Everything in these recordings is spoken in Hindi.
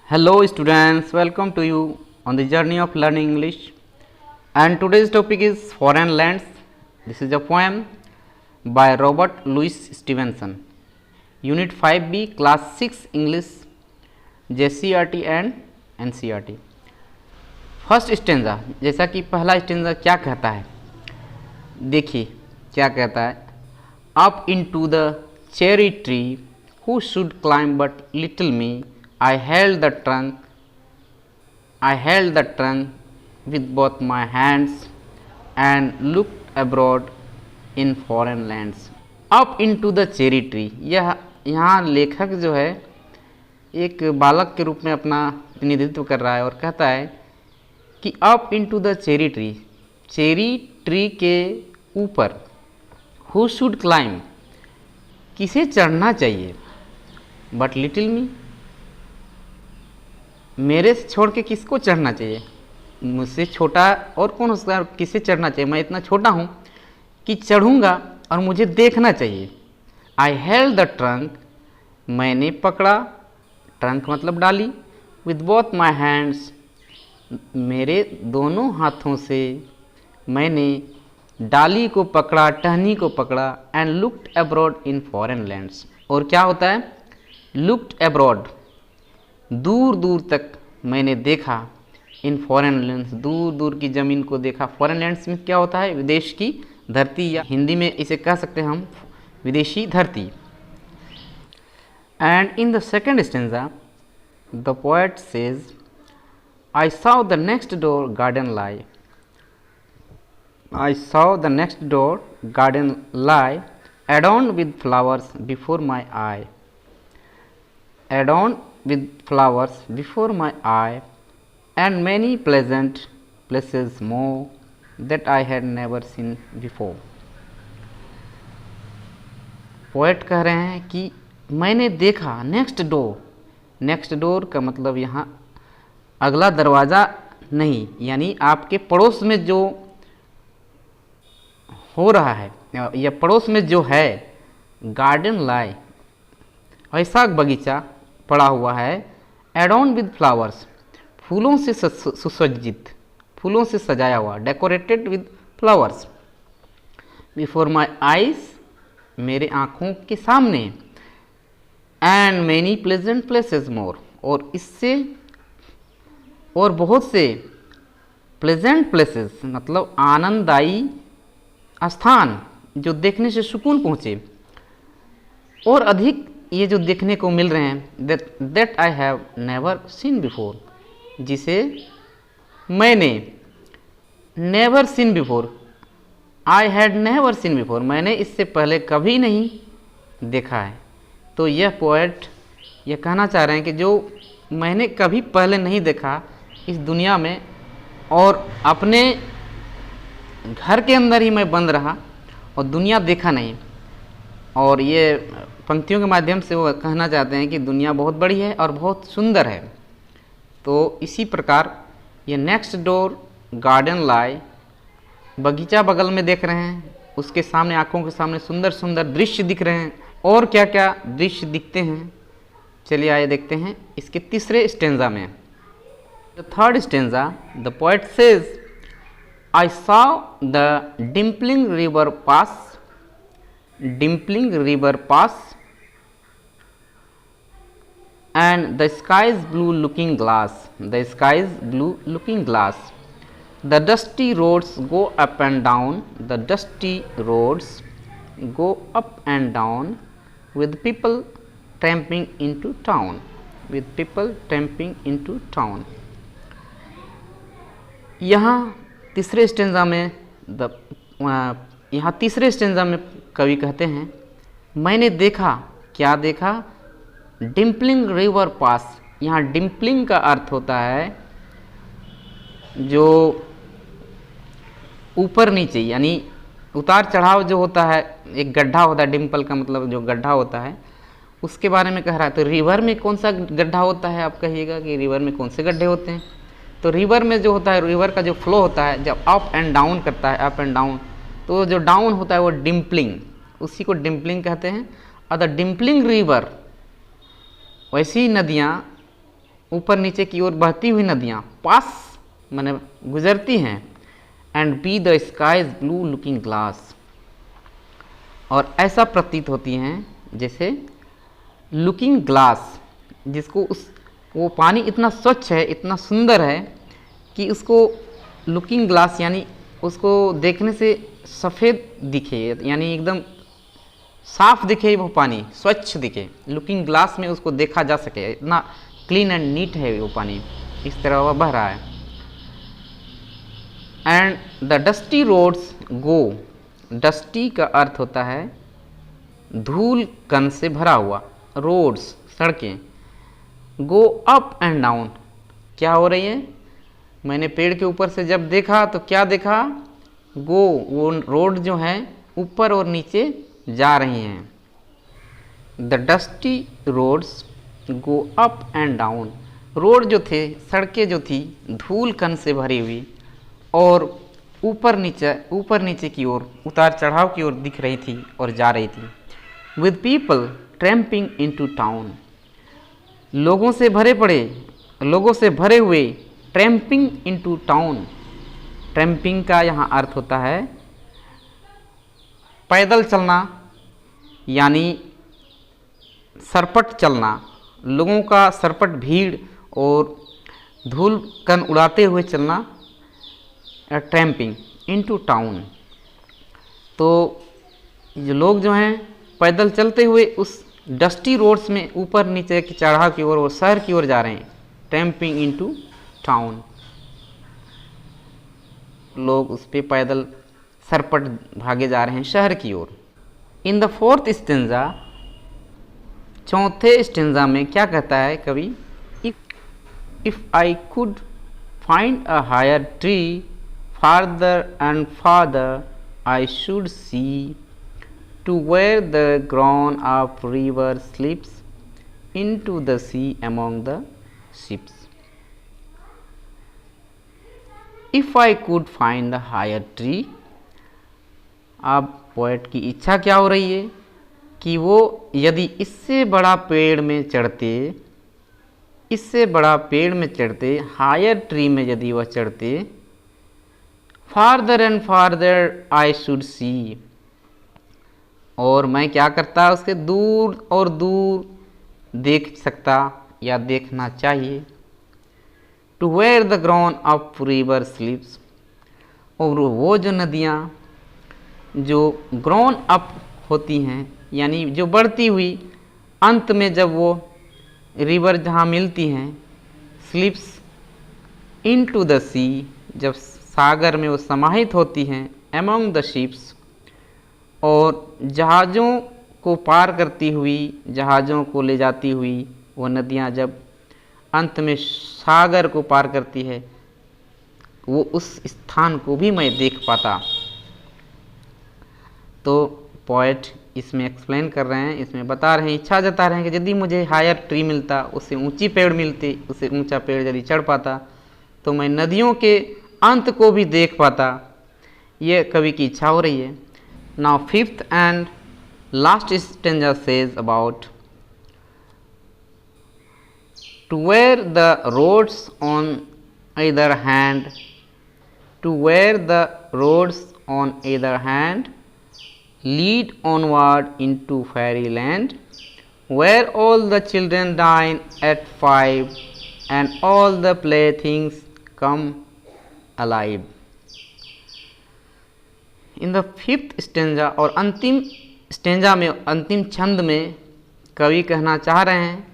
Hello students, welcome to you on the journey of learning English, and today's topic is foreign lands. This is a poem by Robert Louis Stevenson, Unit 5B, Class 6 English, JCERT and NCERT. First stanza, जैसा कि पहला स्टेंजा क्या कहता है, देखिए क्या कहता है. Up into the cherry tree who should climb but little me, I held the trunk with both my hands and looked abroad in foreign lands. Up into the cherry tree. यह यहाँ लेखक जो है एक बालक के रूप में अपना प्रतिनिधित्व कर रहा है और कहता है कि up into the cherry tree, cherry tree के ऊपर, who should climb, किसे चढ़ना चाहिए, but little me, मेरे से छोड़ के किसको चढ़ना चाहिए, मुझसे छोटा और कौन उसका किसे चढ़ना चाहिए, मैं इतना छोटा हूँ कि चढ़ूँगा और मुझे देखना चाहिए. आई हेल्ड द ट्रंक, मैंने पकड़ा, ट्रंक मतलब डाली, विद बोथ माई हैंड्स, मेरे दोनों हाथों से मैंने डाली को पकड़ा, टहनी को पकड़ा. And looked abroad in foreign lands, और क्या होता है, लुक्ड अब्रॉड, दूर दूर तक मैंने देखा, इन फॉरेन लैंड्स, दूर दूर की ज़मीन को देखा. फॉरेन लैंड्स में क्या होता है, विदेश की धरती, या हिंदी में इसे कह सकते हैं हम विदेशी धरती. And in the second stanza the poet says, I saw the next door garden lie, I saw the next door garden lie, adorned with flowers before my eye, adorned with flowers before my eye, and many pleasant places more that I had never seen before. Poet कह रहे हैं कि मैंने देखा नेक्स्ट डोर. नेक्स्ट डोर का मतलब यहाँ अगला दरवाज़ा नहीं, यानी आपके पड़ोस में जो हो रहा है या पड़ोस में जो है, गार्डन लाई, ऐसा बगीचा पड़ा हुआ है, एडॉन विद फ्लावर्स, फूलों से सुसज्जित, फूलों से सजाया हुआ, decorated with flowers, before my eyes, मेरे आँखों के सामने, एंड मैनी प्लेजेंट प्लेसेस मोर, और इससे और बहुत से प्लेजेंट प्लेसेस मतलब आनंददायी स्थान जो देखने से सुकून पहुँचे, और अधिक ये जो देखने को मिल रहे हैं, that I have never seen before, जिसे मैंने never seen before, I had never seen before, मैंने इससे पहले कभी नहीं देखा है. तो यह पोएट यह कहना चाह रहे हैं कि जो मैंने कभी पहले नहीं देखा इस दुनिया में, और अपने घर के अंदर ही मैं बंद रहा और दुनिया देखा नहीं. और ये पंक्तियों के माध्यम से वो कहना चाहते हैं कि दुनिया बहुत बड़ी है और बहुत सुंदर है. तो इसी प्रकार ये नेक्स्ट डोर गार्डन लाई, बगीचा बगल में देख रहे हैं, उसके सामने, आँखों के सामने सुंदर सुंदर दृश्य दिख रहे हैं. और क्या क्या दृश्य दिखते हैं, चलिए आइए देखते हैं इसके तीसरे स्टेंजा में. The third stanza the poet says, I saw the dimpling river pass, and the sky's blue looking glass, the dusty roads go up and down, with people tramping into town, यहाँ तीसरे स्टेंजा में तीसरे स्टेंजा में कवि कहते हैं, मैंने देखा, क्या देखा, डिम्पलिंग रिवर पास. यहाँ डिम्पलिंग का अर्थ होता है जो ऊपर नीचे, यानी उतार चढ़ाव जो होता है, एक गड्ढा होता है, डिम्पल का मतलब जो गड्ढा होता है, उसके बारे में कह रहा है. तो रिवर में कौन सा गड्ढा होता है, आप कहिएगा कि रिवर में कौन से गड्ढे होते हैं. तो रिवर में जो होता है, रिवर का जो फ्लो होता है, जब अप एंड डाउन करता है, अप एंड डाउन, तो जो डाउन होता है वो डिम्पलिंग, उसी को डिम्पलिंग कहते हैं. और द डिम्पलिंग रिवर, वैसी नदियाँ ऊपर नीचे की ओर बहती हुई नदियाँ पास माने गुजरती हैं। And be the sky's blue looking glass, और ऐसा प्रतीत होती हैं जैसे लुकिंग ग्लास, जिसको उस वो पानी इतना स्वच्छ है, इतना सुंदर है कि उसको लुकिंग ग्लास यानी उसको देखने से सफ़ेद दिखे, यानी एकदम साफ दिखे, वो पानी स्वच्छ दिखे, लुकिंग ग्लास में उसको देखा जा सके, इतना क्लीन एंड नीट है वो पानी, इस तरह वह बह रहा है। And the dusty roads go, dusty का अर्थ होता है धूल कण से भरा हुआ, रोड्स सड़कें, गो अप एंड डाउन, क्या हो रही है, मैंने पेड़ के ऊपर से जब देखा तो क्या देखा, गो वो रोड जो है ऊपर और नीचे जा रही हैं। The dusty roads go up and down, road जो थे, सड़कें जो थी धूल कण से भरी हुई और ऊपर नीचे की ओर, उतार चढ़ाव की ओर दिख रही थी और जा रही थी। With people tramping into town, लोगों से भरे हुए, ट्रैम्पिंग इनटू टाउन, ट्रैम्पिंग का यहाँ अर्थ होता है पैदल चलना, यानी सरपट चलना, लोगों का सरपट भीड़ और धूल कण उड़ाते हुए चलना, ट्रैम्पिंग इनटू टाउन। तो ये लोग जो हैं पैदल चलते हुए उस डस्टी रोड्स में ऊपर नीचे की चढ़ाव की ओर और शहर की ओर जा रहे हैं, ट्रैम्पिंग इनटू टाउन, लोग उस पे पैदल सरपट भागे जा रहे हैं शहर की ओर। इन द फोर्थ स्टेंजा, चौथे स्टेंजा में क्या कहता है कवि, if I could find a higher tree farther and farther I should see, to where the grown up river slips into the sea among the ships. If I could find a higher tree, अब पोएट की इच्छा क्या हो रही है कि वो यदि इससे बड़ा पेड़ में चढ़ते, हायर ट्री में यदि वह चढ़ते, farther and farther I should see, और मैं क्या करता, उसके दूर और दूर देख सकता या देखना चाहिए। To where the grown up river slips, और वो जो नदियाँ जो ग्रोन अप होती हैं, यानी जो बढ़ती हुई, अंत में जब वो रिवर जहाँ मिलती हैं, स्लिप्स इनटू द सी, जब सागर में वो समाहित होती हैं, एमंग द शिप्स, और जहाज़ों को पार करती हुई, जहाज़ों को ले जाती हुई वो नदियाँ जब अंत में सागर को पार करती है, वो उस स्थान को भी मैं देख पाता। तो पोएट इसमें एक्सप्लेन कर रहे हैं, इसमें बता रहे हैं, इच्छा जता रहे हैं कि यदि मुझे हायर ट्री मिलता, उससे ऊंची पेड़ मिलती, उससे ऊंचा पेड़ यदि चढ़ पाता तो मैं नदियों के अंत को भी देख पाता, ये कवि की इच्छा हो रही है। Now fifth and last stanza says about to where the roads on either hand, to where the roads on either hand lead onward into fairyland, where all the children dine at 5 and all the playthings come alive. In the fifth stanza, और अंतिम स्टेंजा में, अंतिम छंद में कवि कहना चाह रहे हैं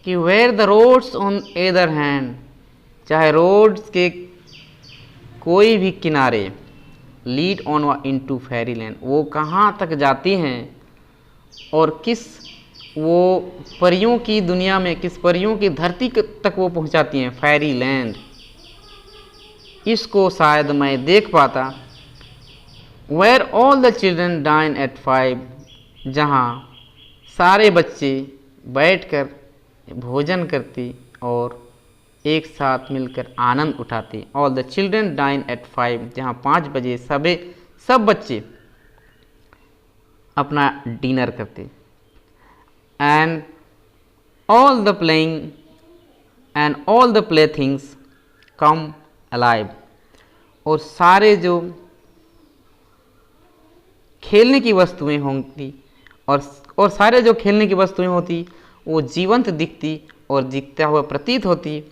कि where the roads on either hand, चाहे रोड्स के कोई भी किनारे, लीड ऑन इनटू फेरीलैंड, वो कहाँ तक जाती हैं और किस वो परियों की दुनिया में, किस परियों की धरती तक वो पहुँचाती हैं, फेरीलैंड, इसको शायद मैं देख पाता। Where all the children dine at 5, जहाँ सारे बच्चे बैठकर भोजन करते और एक साथ मिलकर आनंद उठाते। All the children dine at 5, जहाँ 5 बजे सब बच्चे अपना डिनर करते। And all the playing and all the playthings come alive, और सारे जो खेलने की वस्तुएं होंगी और सारे जो खेलने की वस्तुएं होती वो जीवंत दिखती और दिखता हुआ प्रतीत होती,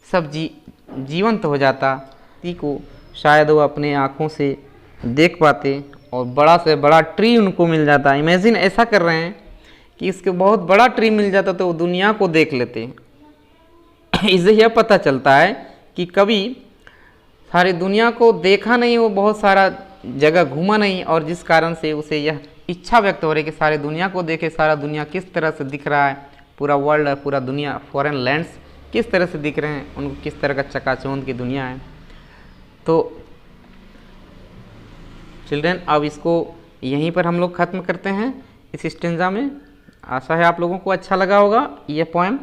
सब जीवंत हो जाता, ती को शायद वो अपने आँखों से देख पाते और बड़ा से बड़ा ट्री उनको मिल जाता। इमेजिन ऐसा कर रहे हैं कि इसके बहुत बड़ा ट्री मिल जाता तो वो दुनिया को देख लेते। इससे यह पता चलता है कि कभी सारी दुनिया को देखा नहीं, वो बहुत सारा जगह घूमा नहीं, और जिस कारण से उसे यह इच्छा व्यक्त हो रही कि सारी दुनिया को देखे, सारा दुनिया किस तरह से दिख रहा है, पूरा वर्ल्ड, पूरा दुनिया, फॉरेन लैंड्स किस तरह से दिख रहे हैं, उनको किस तरह का चकाचौंध की दुनिया है। तो चिल्ड्रन, अब इसको यहीं पर हम लोग ख़त्म करते हैं इस स्टेंजा में। आशा है आप लोगों को अच्छा लगा होगा ये पोएम।